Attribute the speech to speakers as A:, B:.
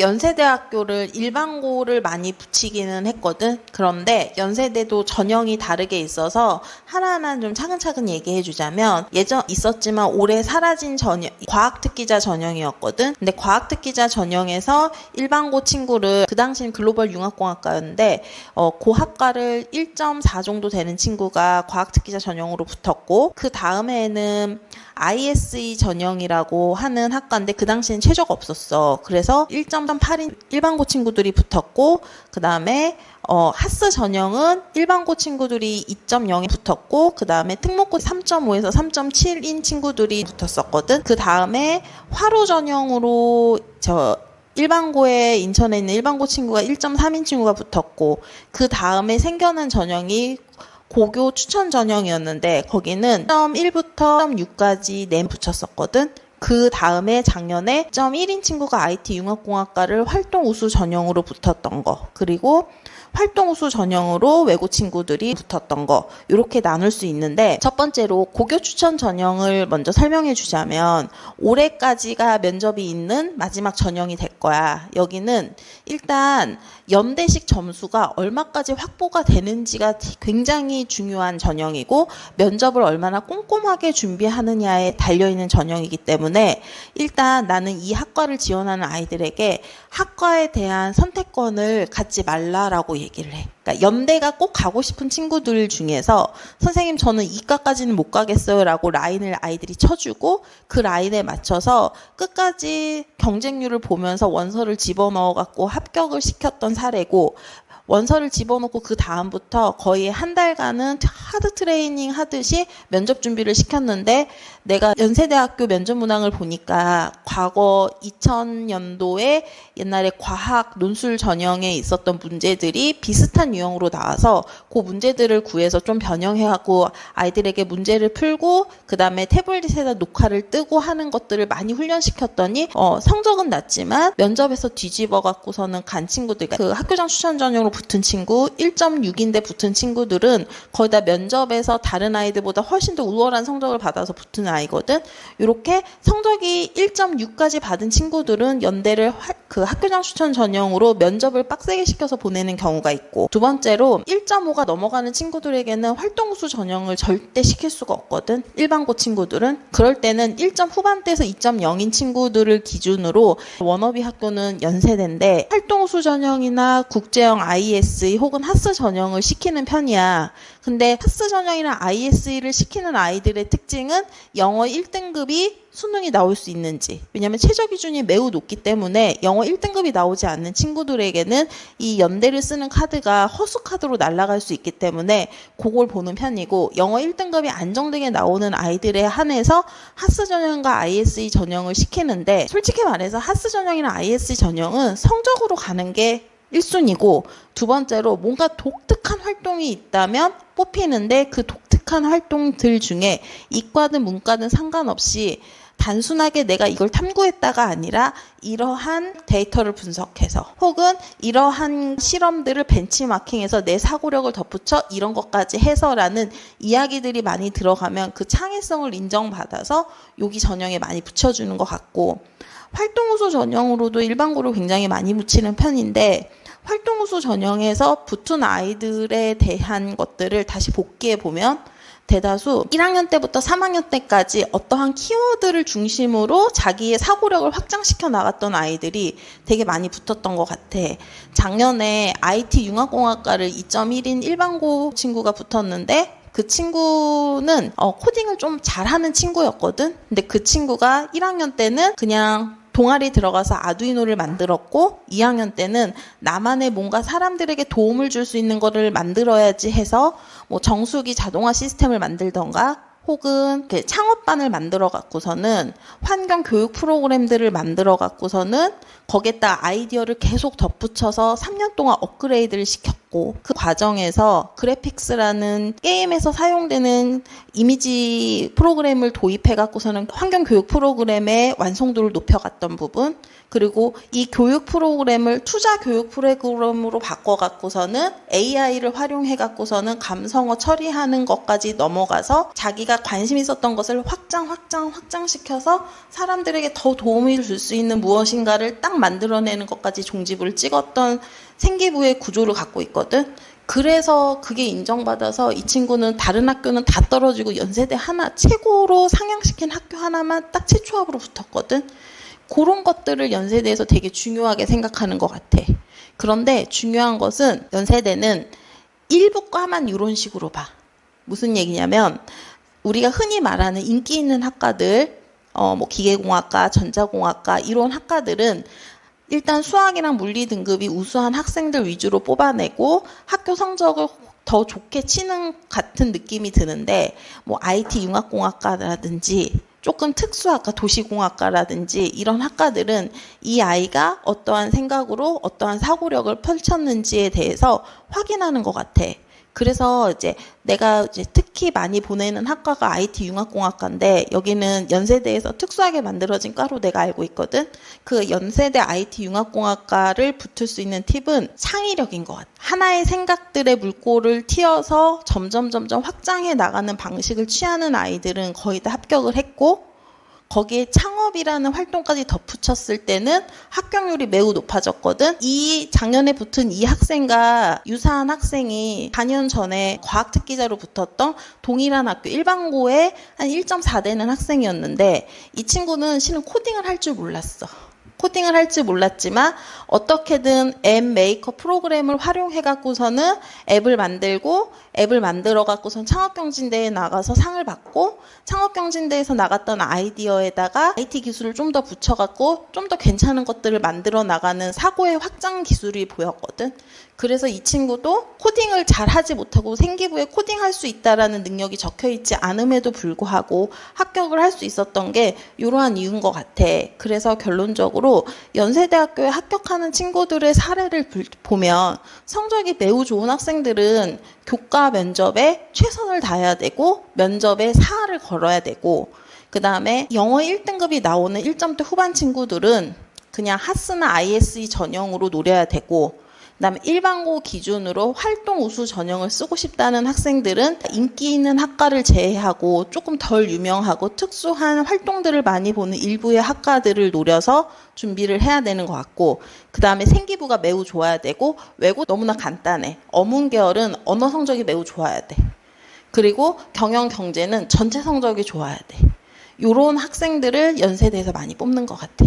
A: 연세대학교를 일반고를 많이 붙이기는 했거든. 그런데 연세대도 전형이 다르게 있어서 하나하나 좀 차근차근 얘기해 주자면, 예전 있었지만 올해 사라진 전형, 과학특기자 전형이었거든. 근데 과학특기자 전형에서 일반고 친구를, 그 당시엔 글로벌 융합공학과였는데 그 학과를 1.4 정도 되는 친구가 과학특기자 전형으로 붙었고, 그 다음에는 ISE 전형이라고 하는 학과인데 그 당시엔 최저가 없었어. 그래서 1.8인 일반고 친구들이 붙었고, 그 다음에 하스 전형은 일반고 친구들이 2.0에 붙었고, 그 다음에 특목고 3.5에서 3.7인 친구들이 붙었었거든. 그 다음에 화로 전형으로 일반고에 인천에 있는 일반고 친구가 1.3인 친구가 붙었고, 그 다음에 생겨난 전형이 고교 추천 전형이었는데 거기는 1부터 6까지 4 붙였었거든. 그 다음에 작년에 1.1인 친구가 IT 융합공학과를 활동 우수 전형으로 붙었던 거, 그리고 활동 우수 전형으로 외고 친구들이 붙었던 거, 이렇게 나눌 수 있는데, 첫 번째로 고교 추천 전형을 먼저 설명해 주자면 올해까지가 면접이 있는 마지막 전형이 될 거야. 여기는 일단 연대식 점수가 얼마까지 확보가 되는지가 굉장히 중요한 전형이고, 면접을 얼마나 꼼꼼하게 준비하느냐에 달려있는 전형이기 때문에 일단 나는 이 학과를 지원하는 아이들에게 학과에 대한 선택권을 갖지 말라라고 얘기를 해. 그러니까 연대가 꼭 가고 싶은 친구들 중에서 선생님 저는 이과까지는 못 가겠어요 라고 라인을 아이들이 쳐주고, 그 라인에 맞춰서 끝까지 경쟁률을 보면서 원서를 집어넣어 갖고 합격을 시켰던 사례고, 원서를 집어넣고 그 다음부터 거의 한 달간은 하드 트레이닝 하듯이 면접 준비를 시켰는데, 내가 연세대학교 면접 문항을 보니까 과거 2000년도에 옛날에 과학 논술 전형에 있었던 문제들이 비슷한 유형으로 나와서 그 문제들을 구해서 좀 변형해갖고 아이들에게 문제를 풀고, 그 다음에 태블릿에다 녹화를 뜨고 하는 것들을 많이 훈련시켰더니 성적은 낮지만 면접에서 뒤집어 갖고서는 간 친구들, 그 학교장 추천 전형으로 붙은 친구, 1.6인데 붙은 친구들은 거의 다 면접에서 다른 아이들보다 훨씬 더 우월한 성적을 받아서 붙은 아이거든. 이렇게 성적이 1.6까지 받은 친구들은 연대를 그 학교장 추천 전형으로 면접을 빡세게 시켜서 보내는 경우가 있고, 두 번째로 1.5가 넘어가는 친구들에게는 활동우수 전형을 절대 시킬 수가 없거든. 일반고 친구들은. 그럴 때는 1점 후반대에서 2.0인 친구들을 기준으로 워너비 학교는 연세대인데 활동우수 전형이나 국제형 ISE 혹은 하스 전형을 시키는 편이야. 근데 하스 전형이나 ISE를 시키는 아이들의 특징은 영어 1등급이 수능이 나올 수 있는지, 왜냐하면 최저 기준이 매우 높기 때문에 영어 1등급이 나오지 않는 친구들에게는 이 연대를 쓰는 카드가 허수 카드로 날아갈 수 있기 때문에 그걸 보는 편이고, 영어 1등급이 안정되게 나오는 아이들에 한해서 하스 전형과 ISE 전형을 시키는데, 솔직히 말해서 하스 전형이나 ISE 전형은 성적으로 가는 게 1순위고, 두 번째로 뭔가 독특한 활동이 있다면 뽑히는데, 그 독특한 활동들 중에 이과든 문과든 상관없이 단순하게 내가 이걸 탐구했다가 아니라 이러한 데이터를 분석해서 혹은 이러한 실험들을 벤치마킹해서 내 사고력을 덧붙여 이런 것까지 해서라는 이야기들이 많이 들어가면 그 창의성을 인정받아서 여기 전형에 많이 붙여주는 것 같고, 활동우수 전형으로도 일반고를 굉장히 많이 붙이는 편인데, 활동우수 전형에서 붙은 아이들에 대한 것들을 다시 복기해 보면 대다수 1학년 때부터 3학년 때까지 어떠한 키워드를 중심으로 자기의 사고력을 확장시켜 나갔던 아이들이 되게 많이 붙었던 것 같아. 작년에 IT 융합공학과를 2.1인 일반고 친구가 붙었는데, 그 친구는 코딩을 좀 잘하는 친구였거든. 근데 그 친구가 1학년 때는 그냥 동아리 들어가서 아두이노를 만들었고, 2학년 때는 나만의 뭔가 사람들에게 도움을 줄 수 있는 거를 만들어야지 해서 뭐 정수기 자동화 시스템을 만들던가 혹은 창업반을 만들어 갖고서는 환경 교육 프로그램들을 만들어 갖고서는 거기에다 아이디어를 계속 덧붙여서 3년 동안 업그레이드를 시켰고, 그 과정에서 그래픽스라는 게임에서 사용되는 이미지 프로그램을 도입해 갖고서는 환경 교육 프로그램의 완성도를 높여갔던 부분, 그리고 이 교육 프로그램을 투자 교육 프로그램으로 바꿔갖고서는 AI를 활용해갖고서는 감성어 처리하는 것까지 넘어가서 자기가 관심 있었던 것을 확장시켜서 사람들에게 더 도움을 줄 수 있는 무엇인가를 딱 만들어내는 것까지 종지부를 찍었던 생기부의 구조를 갖고 있거든. 그래서 그게 인정받아서 이 친구는 다른 학교는 다 떨어지고 연세대 하나 최고로 상향시킨 학교 하나만 딱 최초합으로 붙었거든. 그런 것들을 연세대에서 되게 중요하게 생각하는 것 같아. 그런데 중요한 것은 연세대는 일부 과만 이런 식으로 봐. 무슨 얘기냐면 우리가 흔히 말하는 인기 있는 학과들, 뭐 기계공학과, 전자공학과 이런 학과들은 일단 수학이랑 물리 등급이 우수한 학생들 위주로 뽑아내고 학교 성적을 더 좋게 치는 같은 느낌이 드는데 뭐 IT 융합공학과라든지 조금 특수학과 도시공학과라든지 이런 학과들은 이 아이가 어떠한 생각으로 어떠한 사고력을 펼쳤는지에 대해서 확인하는 것 같아. 그래서 이제 내가 이제 특히 많이 보내는 학과가 IT 융합공학과인데 여기는 연세대에서 특수하게 만들어진 과로 내가 알고 있거든. 그 연세대 IT 융합공학과를 붙을 수 있는 팁은 창의력인 것 같아. 하나의 생각들의 물꼬를 틔어서 점점 확장해 나가는 방식을 취하는 아이들은 거의 다 합격을 했고 거기에 창업이라는 활동까지 덧붙였을 때는 합격률이 매우 높아졌거든. 이 작년에 붙은 이 학생과 유사한 학생이 4년 전에 과학특기자로 붙었던 동일한 학교 일반고에 한 1.4 되는 학생이었는데 이 친구는 실은 코딩을 할 줄 몰랐어. 코딩을 할 줄 몰랐지만 어떻게든 앱 메이커 프로그램을 활용해 갖고서는 앱을 만들어 갖고선 창업경진대회에 나가서 상을 받고 창업경진대회에서 나갔던 아이디어에다가 IT 기술을 좀 더 붙여 갖고 좀 더 괜찮은 것들을 만들어 나가는 사고의 확장 기술이 보였거든. 그래서 이 친구도 코딩을 잘 하지 못하고 생기부에 코딩할 수 있다라는 능력이 적혀 있지 않음에도 불구하고 합격을 할 수 있었던 게 이러한 이유인 것 같아. 그래서 결론적으로 연세대학교에 합격하는 친구들의 사례를 보면 성적이 매우 좋은 학생들은 교과 면접에 최선을 다해야 되고 면접에 사활을 걸어야 되고 그 다음에 영어 1등급이 나오는 1점대 후반 친구들은 그냥 하스나 ISE 전형으로 노려야 되고 그다음에 일반고 기준으로 활동 우수 전형을 쓰고 싶다는 학생들은 인기 있는 학과를 제외하고 조금 덜 유명하고 특수한 활동들을 많이 보는 일부의 학과들을 노려서 준비를 해야 되는 것 같고 그다음에 생기부가 매우 좋아야 되고 외고 너무나 간단해. 어문 계열은 언어 성적이 매우 좋아야 돼. 그리고 경영 경제는 전체 성적이 좋아야 돼. 요런 학생들을 연세대에서 많이 뽑는 것 같아.